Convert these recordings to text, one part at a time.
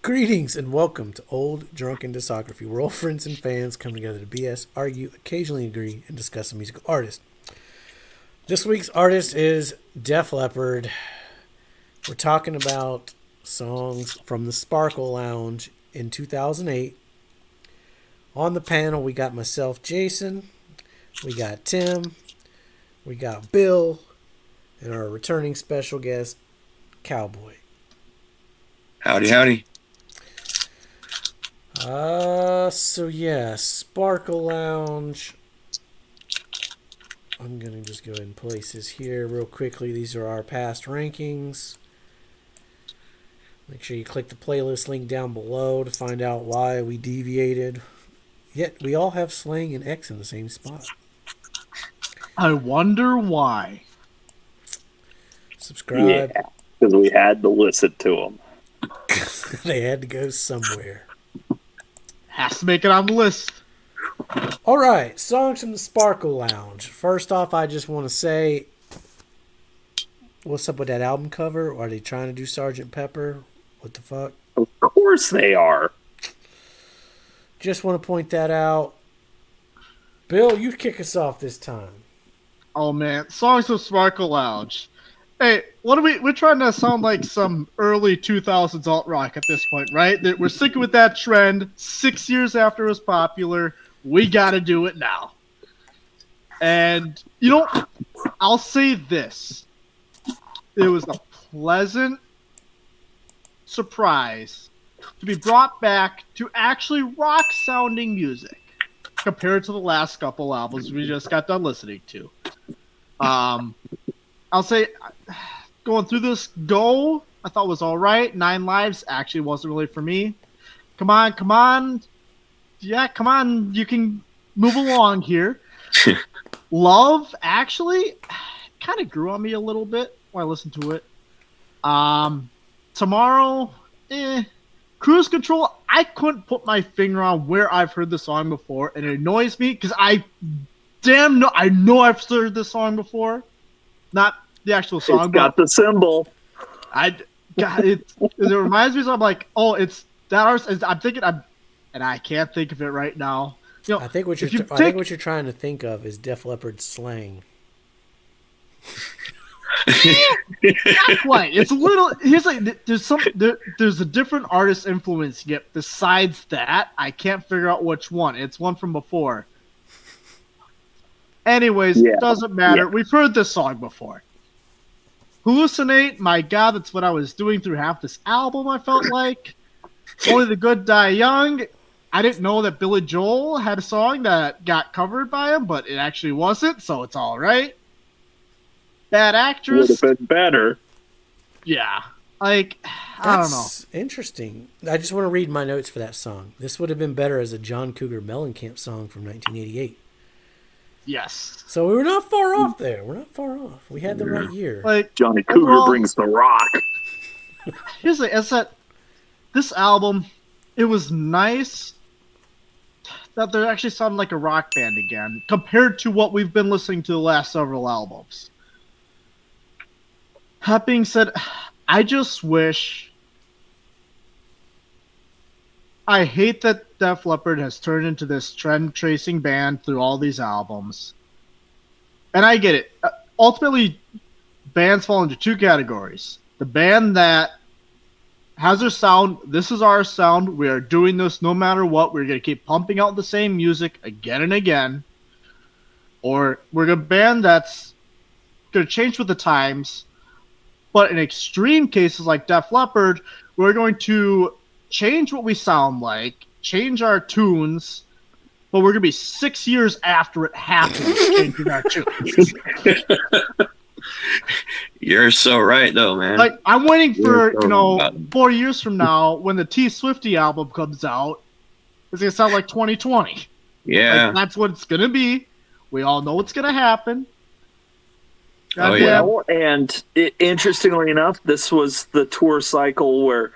Greetings and welcome to Old Drunken Discography, where old friends and fans come together to BS, argue, occasionally agree, and discuss a musical artist. This week's artist is Def Leppard. We're talking about songs from the Sparkle Lounge in 2008. On the panel, we got myself, Jason, we got Tim, we got Bill, and our returning special guest, Cowboy. Howdy, howdy. Sparkle Lounge. I'm gonna just go ahead and place this here real quickly. These are our past rankings. Make sure you click the playlist link down below to find out why we deviated. Yet we all have Slang and X in the same spot. I wonder why. Subscribe. Yeah, because we had to listen to them. They had to go somewhere. Has to make it on the list. All right, songs from the Sparkle Lounge. First off, I just want to say, what's up with that album cover? Are they trying to do Sgt. Pepper? What the fuck? Of course they are. Just want to point that out. Bill, you kick us off this time. Oh man, songs from Sparkle Lounge. Hey, what are we're trying to sound like some early 2000s alt rock at this point, right? That we're sticking with that trend. 6 years after it was popular, we got to do it now. And I'll say this: it was a pleasant surprise to be brought back to actually rock-sounding music compared to the last couple albums we just got done listening to. I'll say, going through this I thought was all right. 9 Lives actually wasn't really for me. Come on. Yeah, come on. You can move along here. Love, actually, kind of grew on me a little bit when I listened to it. Tomorrow, Cruise Control, I couldn't put my finger on where I've heard the song before, and it annoys me because I know I've heard this song before. Not the actual song. It's got the symbol. It reminds me of, I'm like, oh, it's that artist. I'm thinking, and I can't think of it right now. I think what you're trying to think of is Def Leppard slang. Not quite. It's a little. Here's like there's a different artist influence yet. Besides that, I can't figure out which one. It's one from before. Anyways, Yeah. Doesn't matter. Yeah. We've heard this song before. Hallucinate, my God, that's what I was doing through half this album, I felt like. Only the Good Die Young. I didn't know that Billy Joel had a song that got covered by him, but it actually wasn't, so it's all right. Bad Would Actress. have been better. Yeah. Like, I don't know. That's interesting. I just want to read my notes for that song. This would have been better as a John Cougar Mellencamp song from 1988. Yes. So we were not far off there. We're not far off. We had the right year. Like, Johnny Cougar overall, brings the rock. Here's the is that this album, it was nice that they actually sounded like a rock band again, compared to what we've been listening to the last several albums. That being said, I just wish. I hate that Def Leppard has turned into this trend-tracing band through all these albums. And I get it. Ultimately, bands fall into 2 categories. The band that has their sound, this is our sound, we are doing this no matter what, we're going to keep pumping out the same music again and again. Or we're a band that's going to change with the times, but in extreme cases like Def Leppard, we're going to change what we sound like, change our tunes, but we're going to be 6 years after it happens changing our tunes. You're so right, though, man. Like, I'm waiting for, You're so right. 4 years from now, when the T Swifty album comes out, it's going to sound like 2020. Yeah. Like, that's what it's going to be. We all know what's going to happen. Oh, yeah. Well, and interestingly enough, this was the tour cycle where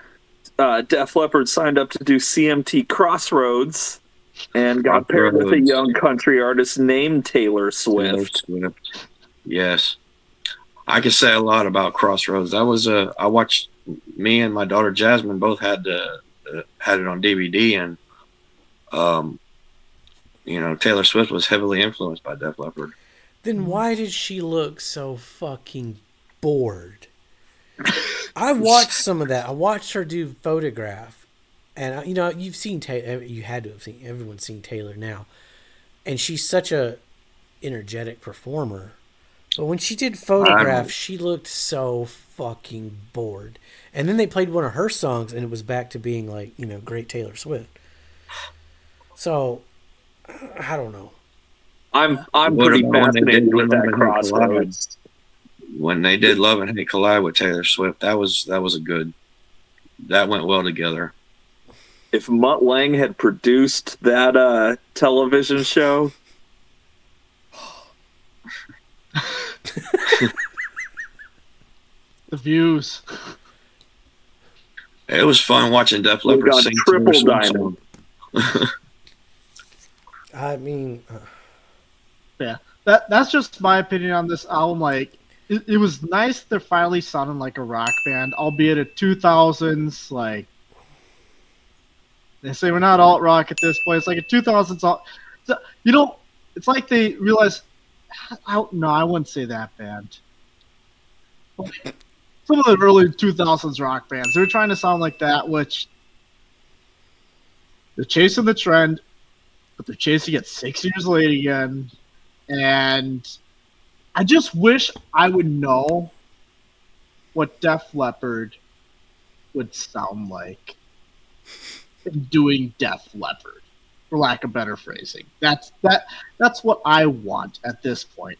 Def Leppard signed up to do CMT Crossroads and got paired with a young country artist named Taylor Swift. Yes. I can say a lot about Crossroads. That was I watched me and my daughter Jasmine both had the had it on DVD, and Taylor Swift was heavily influenced by Def Leppard. Then why did she look so fucking bored? I watched some of that. I watched her do Photograph, and you've seen Taylor. You had to have seen. Everyone's seen Taylor now, and she's such a energetic performer. But when she did Photograph, she looked so fucking bored. And then they played one of her songs, and it was back to being like, great Taylor Swift. So, I don't know. I'm pretty fascinated with that Crossroads. When they did Love and Hate Collide with Taylor Swift, that was a good. That went well together. If Mutt Lange had produced that television show. The views. It was fun watching Def Leppard sing Triple Diamond. I mean, yeah, that's just my opinion on this album. Like, it was nice they're finally sounding like a rock band, albeit a 2000s. Like, they say we're not alt rock at this point. It's like a 2000s alt. So, it's like they realized. No, I wouldn't say that band. Some of the early 2000s rock bands, they're trying to sound like that, which they're chasing the trend, but they're chasing it 6 years late again. And I just wish I would know what Def Leppard would sound like in doing Def Leppard, for lack of better phrasing. That's what I want at this point.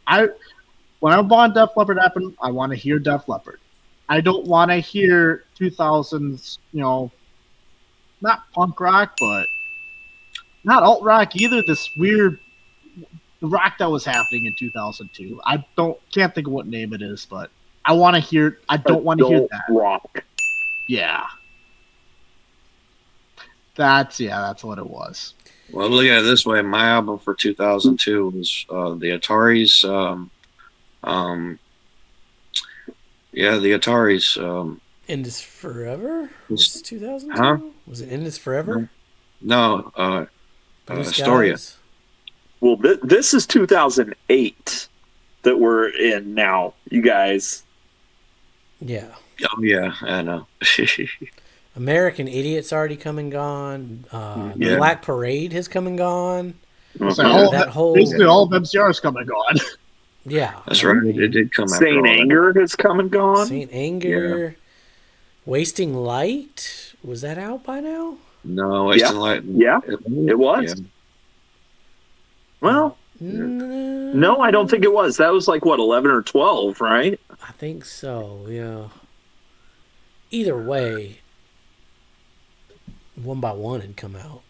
When I want Def Leppard to happen, I want to hear Def Leppard. I don't want to hear 2000s, not punk rock, but not alt rock either. This weird rock that was happening in 2002. I can't think of what name it is, but I want to hear. I don't want to hear that rock. Yeah, that's what it was. Well, look at it this way. My album for 2002 was the Ataris. The Ataris. End is Forever? Was it 2002? Huh? Was it End is Forever? No, Blue Astoria. Skies? Well, this is 2008 that we're in now, you guys. Yeah. Oh, yeah, I know. American Idiot's already come and gone. The Yeah. Black Parade has come and gone. So all of MCR's come and gone. Yeah. That's right. It did come after Saint all that. Anger has come and gone. Saint Anger. Wasting Light. Was that out by now? No, Wasting Light. Yeah, it was. Yeah. Well, no, I don't think it was. That was like, 11 or 12, right? I think so, yeah. Either way, One by One had come out.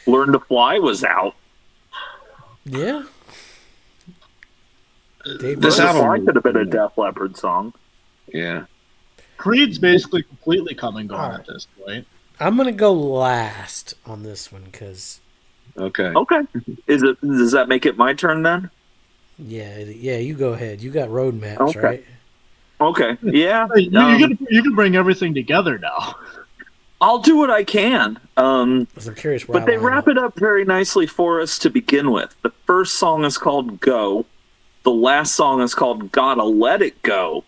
Learn to Fly was out. Yeah. This Learn to album Fly could have been a Def Leppard song. Yeah. Creed's basically completely come and gone at this point. I'm going to go last on this one because... Okay. Okay. Does that make it my turn then? Yeah, you go ahead. You got road maps, Okay. right? Okay. Yeah. Hey, you can bring everything together now. I'll do what I can. Because I'm curious where But they wrap it up very nicely for us to begin with. The first song is called Go. The last song is called Gotta Let It Go.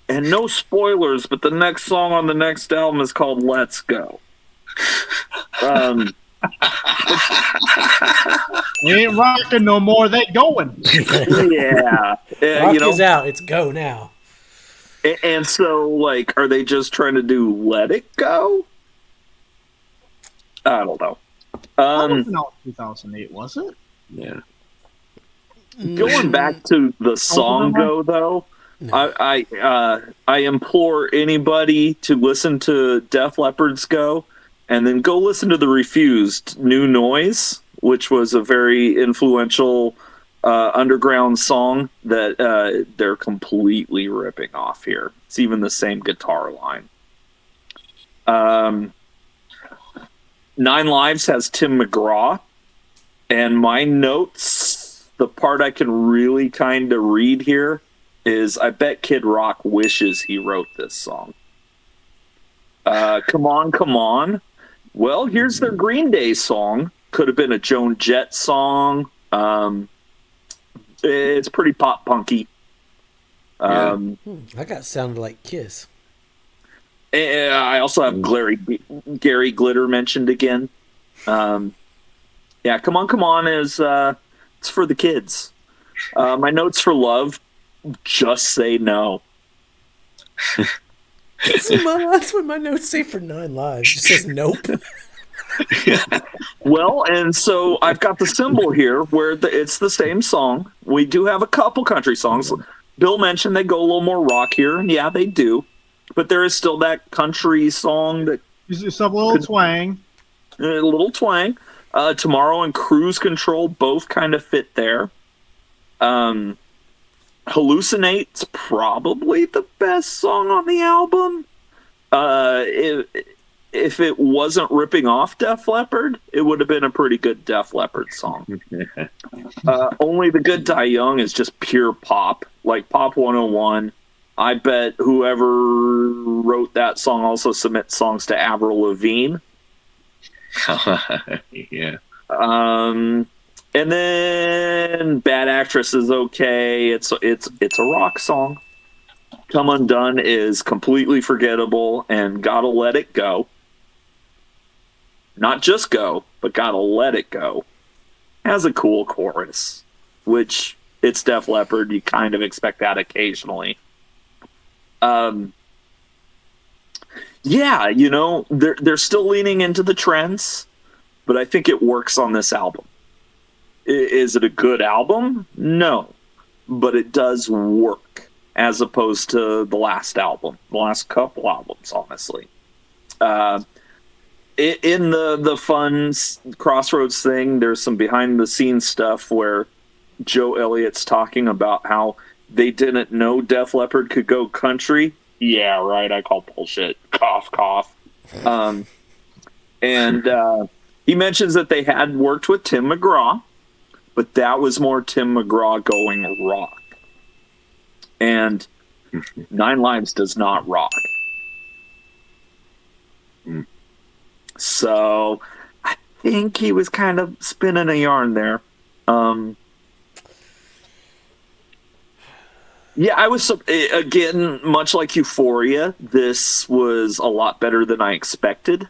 And no spoilers, but the next song on the next album is called Let's Go. They ain't rocking no more, they going. Yeah. Rock is out. It's go now. And so, are they just trying to do Let It Go? I don't know. That wasn't out in 2008, was it? Yeah. Going back to the song Go, though, No. I implore anybody to listen to Def Leppard's Go, and then go listen to the Refused New Noise, which was a very influential underground song that they're completely ripping off here. It's even the same guitar line. Nine Lives has Tim Mcgraw, and my notes, the part I can really kind of read here is, I bet Kid Rock wishes he wrote this song. Come On, Come On. Well, here's their Green Day song. Could have been a Joan Jett song. It's pretty pop punky. I got sounded like Kiss. And I also have Gary Glitter mentioned again. Yeah, Come On, Come On is it's for the kids. My notes for Love, Just Say No. That's what my notes say for 9 Lives. It just says nope. Well, and so I've got the symbol here where it's the same song. We do have a couple country songs. Bill mentioned they go a little more rock here, and yeah, they do. But there is still that country song that... It's a little twang. A little twang. Tomorrow and Cruise Control both kind of fit there. Hallucinate's probably the best song on the album. If it wasn't ripping off Def Leppard, it would have been a pretty good Def Leppard song. Only the Good Die Young is just pure pop, like Pop 101. I bet whoever wrote that song also submits songs to Avril Lavigne. Yeah. And then Bad Actress is okay. It's a rock song. Come Undone is completely forgettable, and Gotta Let It Go. Not just go, but Gotta Let It Go has a cool chorus, which it's Def Leppard. You kind of expect that occasionally. Yeah, they're still leaning into the trends, but I think it works on this album. Is it a good album? No, but it does work as opposed to the last couple albums, honestly. In the fun Crossroads thing, there's some behind the scenes stuff where Joe Elliott's talking about how they didn't know Def Leppard could go country. Yeah, right. I call bullshit. Cough, cough. And he mentions that they had worked with Tim Mcgraw, but that was more Tim Mcgraw going rock. And 9 Lives does not rock. So I think he was kind of spinning a yarn there. Yeah, I was, again, much like Euphoria, this was a lot better than I expected.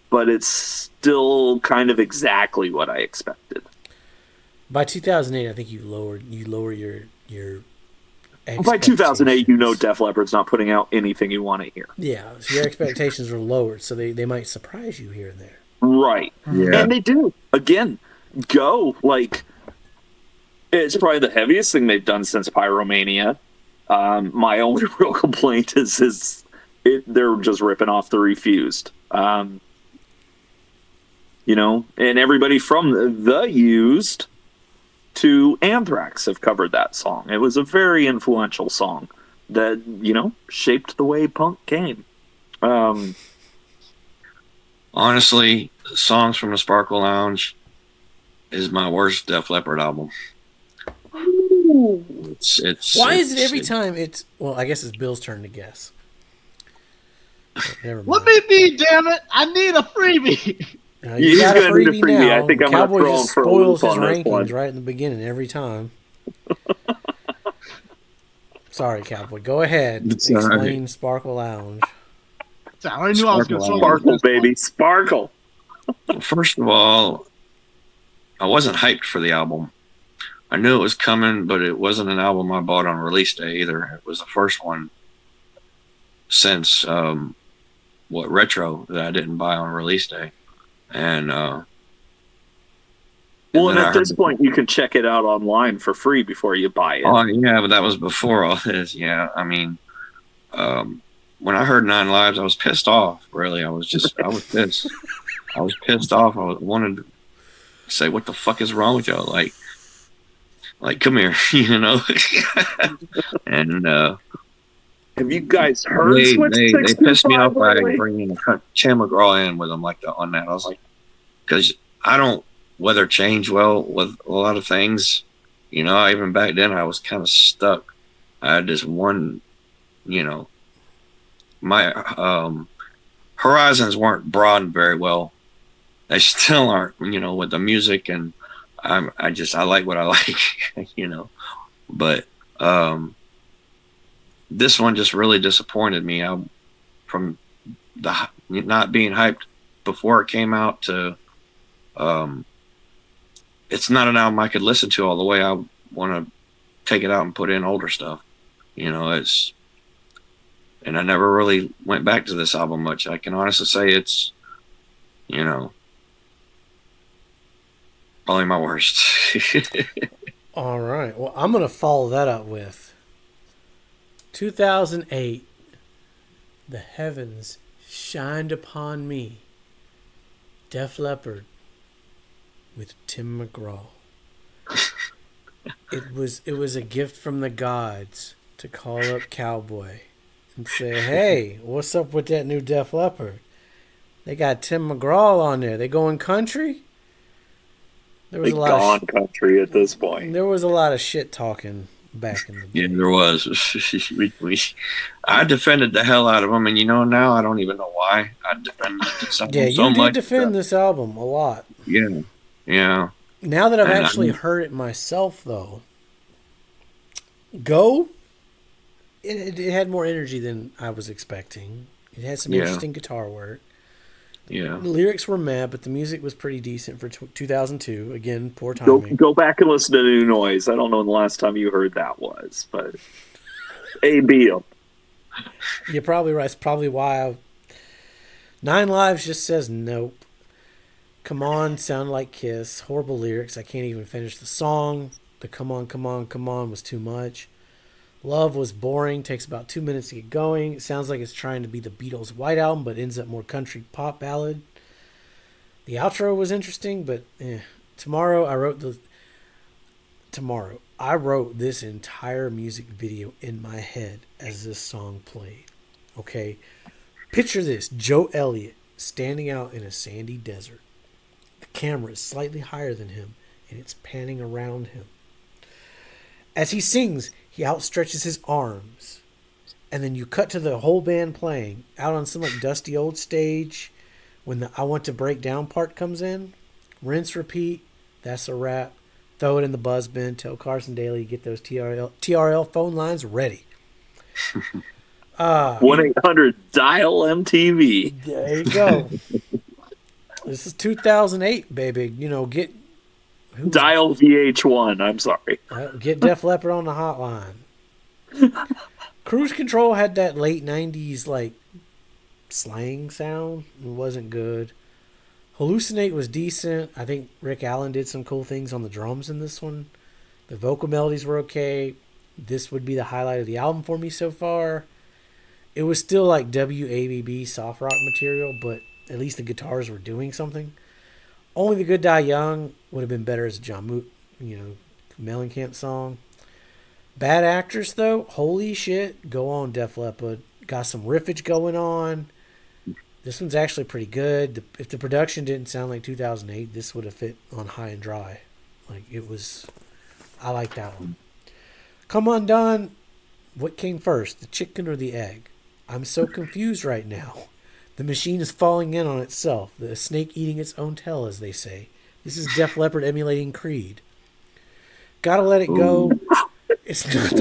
But it's still kind of exactly what I expected. By 2008, I think you lower your by 2008, Def Leppard's not putting out anything you want to hear. Yeah, so your expectations were lowered, so they might surprise you here and there. Right. Yeah. And they do. Again, Go, like, it's probably the heaviest thing they've done since Pyromania. My only real complaint is they're just ripping off the Refused. And everybody from the Used to Anthrax have covered that song. It was a very influential song that, shaped the way punk came. Honestly, Songs from the Sparkle Lounge is my worst Def Leppard album. Why is it every time it's... Well, I guess it's Bill's turn to guess. Never mind. Let me be, damn it! I need a freebie! You got a freebie now. I think I'm Cowboy going to just throw spoils his on this rankings one. right in the beginning every time. Sorry, Cowboy. Go ahead. Explain right. Sparkle Lounge. I knew I was going to Sparkle, baby. Sparkle. First of all, I wasn't hyped for the album. I knew it was coming, but it wasn't an album I bought on release day either. It was the first one since Retro that I didn't buy on release day. And and at this point, you can check it out online for free before you buy it. Oh, yeah, but that was before all this. Yeah, I mean, when I heard 9 Lives, I was pissed off, really. I was pissed. I was pissed off. I wanted to say, what the fuck is wrong with y'all? Like, come here, And have you guys heard they pissed me off by bringing Tim Mcgraw in with them on that. I was like, because I don't weather change well with a lot of things. Even back then I was kind of stuck. I had this one, my horizons weren't broadened very well. They still aren't, with the music, and I like what I like, But this one just really disappointed me. From the not being hyped before it came out to it's not an album I could listen to all the way. I want to take it out and put in older stuff. And I never really went back to this album much. I can honestly say it's, probably my worst. All right. Well, I'm going to follow that up with 2008, The Heavens Shined Upon Me, Def Leppard with Tim Mcgraw. It was a gift from the gods to call up Cowboy and say, hey, what's up with that new Def Leppard? They got Tim Mcgraw on there. They going country? There was a lot of country at this point. There was a lot of shit talking back in the day. Yeah, there was. I defended the hell out of them, and now I don't even know why I defended this album so much. You did defend this album a lot. Yeah. Now that I've actually heard it myself, though, Go, it had more energy than I was expecting. It had some interesting guitar work. Yeah. The lyrics were mad, but the music was pretty decent for 2002. Again, poor timing. Go back and listen to New Noise. I don't know when the last time you heard that was, but A.B. You're probably right. It's probably why Nine Lives just says nope. Come On sound like Kiss. Horrible lyrics. I can't even finish the song. The Come On, Come On, Come On was too much. Love was boring. Takes about 2 minutes to get going. It sounds like it's trying to be the Beatles' White Album, but ends up more country pop ballad. The outro was interesting, but Tomorrow, I wrote this entire music video in my head as this song played. Okay? Picture this. Joe Elliott standing out in a sandy desert. The camera is slightly higher than him, and it's panning around him. As he sings, he outstretches his arms. And then you cut to the whole band playing out on some dusty old stage. When the I Want to Break Down part comes in, rinse, repeat, that's a wrap. Throw it in the buzz bin. Tell Carson Daly, get those TRL phone lines ready. 1-800-DIAL-MTV. There you go. This is 2008, baby. Dial VH1. I'm sorry. Get Def Leppard on the hotline. Cruise Control had that late 90s slang sound. It wasn't good. Hallucinate was decent. I think Rick Allen did some cool things on the drums in this one. The vocal melodies were okay. This would be the highlight of the album for me so far. It was still WABB soft rock material, but at least the guitars were doing something. Only the Good Die Young would have been better as a John Mellencamp song. Bad Actress, though, holy shit, go on, Def Leppard. Got some riffage going on. This one's actually pretty good. If the production didn't sound like 2008, this would have fit on High and Dry. I like that one. Come Undone, what came first, the chicken or the egg? I'm so confused right now. The machine is falling in on itself. The snake eating its own tail, as they say. This is Def Leppard emulating Creed. Gotta Let It Go. It's not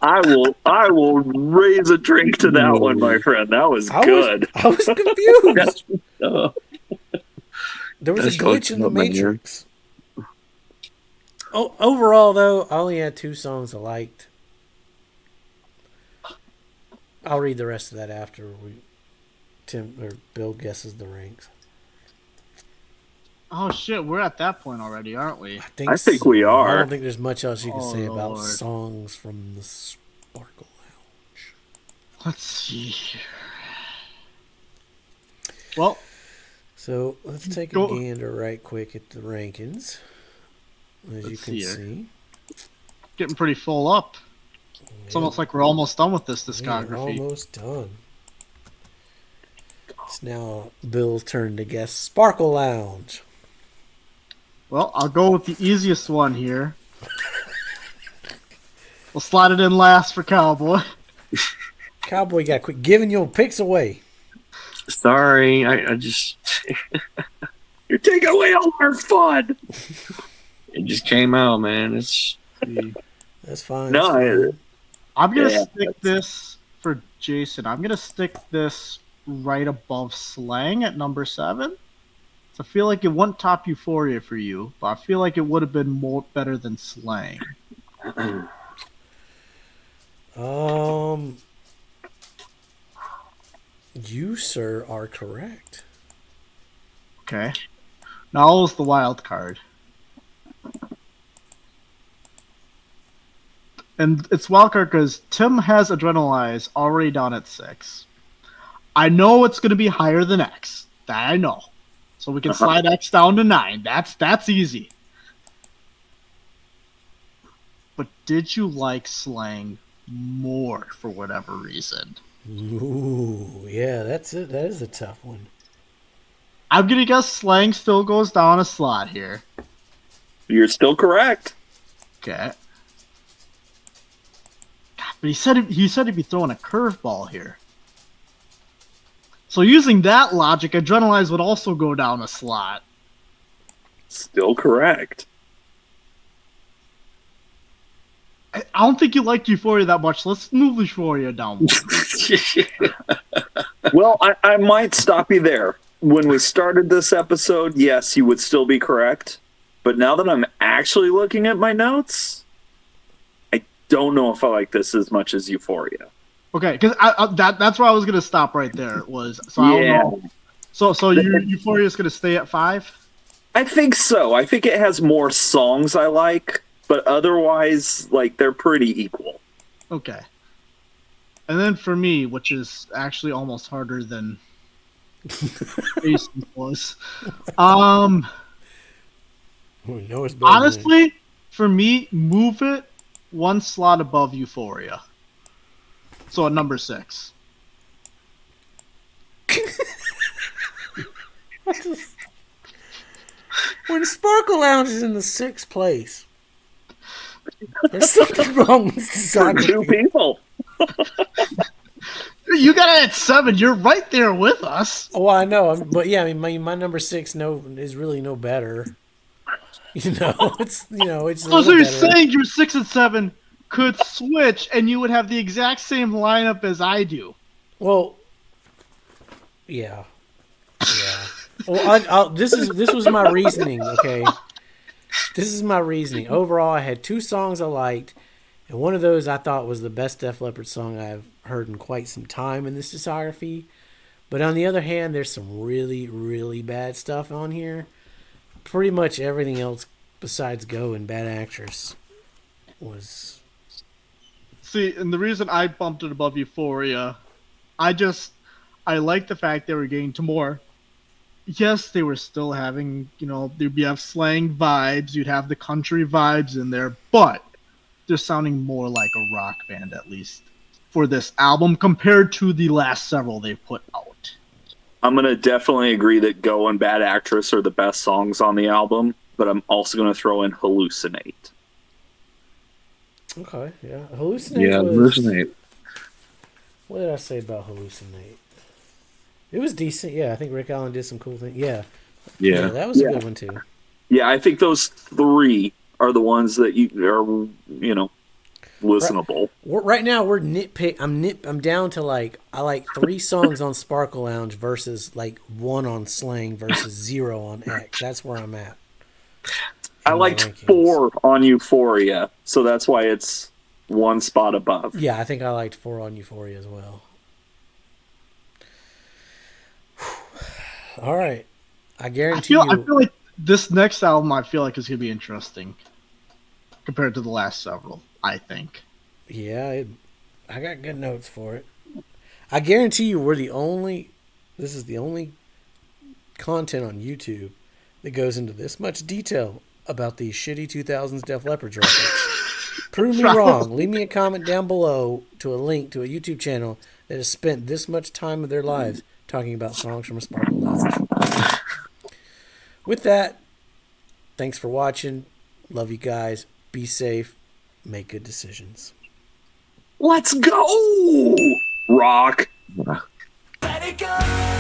I will raise a drink to that one, my friend. That was good. I was confused. There was a glitch in the Matrix. Overall, though, I only had 2 songs I liked. I'll read the rest of that after Bill guesses the ranks. Oh shit, we're at that point already, aren't we? I think we are. I don't think there's much else you can say about songs from the Sparkle Lounge. Let's see here. Well, so let's take a gander right quick at the rankings. As you can see. Getting pretty full up. It's almost like we're almost done with this discography. We're almost done. It's now Bill's turn to guess Sparkle Lounge. Well, I'll go with the easiest one here. We'll slide it in last for Cowboy. Cowboy, you got to quit giving your picks away. Sorry, I just You're taking away all our fun. it just came out, man. That's fine. No, that's fine. I'm going to Yeah, stick this for Jason. I'm going to stick this right above Slang at number 7. So I feel like it wouldn't top Euphoria for you, but I feel like it would have been more better than Slang. You, sir, are correct. Okay. Now is the wild card. And it's wild card because Tim has Adrenalize already down at 6. I know it's going to be higher than X. That I know. So we can slide X down to 9. That's easy. But did you like Slang more for whatever reason? Ooh, yeah, that's it. That is a tough one. I'm going to guess Slang still goes down a slot here. You're still correct. Okay. But he said he'd be throwing a curveball here. So using that logic, Adrenalize would also go down a slot. Still correct. I don't think you liked Euphoria that much. Let's move Euphoria down one. Well, I might stop you there. When we started this episode, yes, you would still be correct. But now that I'm actually looking at my notes, I don't know if I like this as much as Euphoria. Okay, because that's where I was gonna stop right there. I don't know. So Euphoria is gonna stay at 5. I think so. I think it has more songs I like, but otherwise, like, they're pretty equal. Okay. And then for me, which is actually almost harder than Jason was. Honestly, for me, move it one slot above Euphoria. So at number 6. When Sparkle Lounge is in the 6th place, there's something wrong with For Discography. 2 people. You got it at 7. You're right there with us. Oh, I know, but yeah, I mean, my number 6 is really no better. It's a So little you're better. saying your 6 and 7 could switch, and you would have the exact same lineup as I do. Well, yeah. Well, this was my reasoning. Okay, this is my reasoning. Overall, I had 2 songs I liked, and one of those I thought was the best Def Leppard song I've heard in quite some time in this discography. But on the other hand, there's some really, really bad stuff on here. Pretty much everything else besides Go and Bad Actress was. See, and the reason I bumped it above Euphoria, I like the fact they were getting to more. Yes, they were still having, you'd have slang vibes, you'd have the country vibes in there, but they're sounding more like a rock band, at least, for this album compared to the last several they've put out. I'm going to definitely agree that Go and Bad Actress are the best songs on the album, but I'm also going to throw in Hallucinate. Okay, yeah. Hallucinate. Yeah, Hallucinate. What did I say about Hallucinate? It was decent. Yeah, I think Rick Allen did some cool things. Yeah, that was a good one too. Yeah, I think those 3 are the ones that you are, listenable. Right now we're nitpick. I'm down to I like 3 songs on Sparkle Lounge versus 1 on Slang versus 0 on X. That's where I'm at. I liked 4 on Euphoria, so that's why it's 1 spot above. Yeah, I think I liked 4 on Euphoria as well. All right, I guarantee you. I feel like this next album, is going to be interesting compared to the last several. I think. Yeah, I got good notes for it. I guarantee you, this is the only content on YouTube that goes into this much detail about these shitty 2000s Def Leppard records. Prove me wrong. Leave me a comment down below to a link to a YouTube channel that has spent this much time of their lives talking about songs from a Sparkle Lounge. With that, thanks for watching. Love you guys. Be safe. Make good decisions. Let's go! Rock. Yeah. Let it go.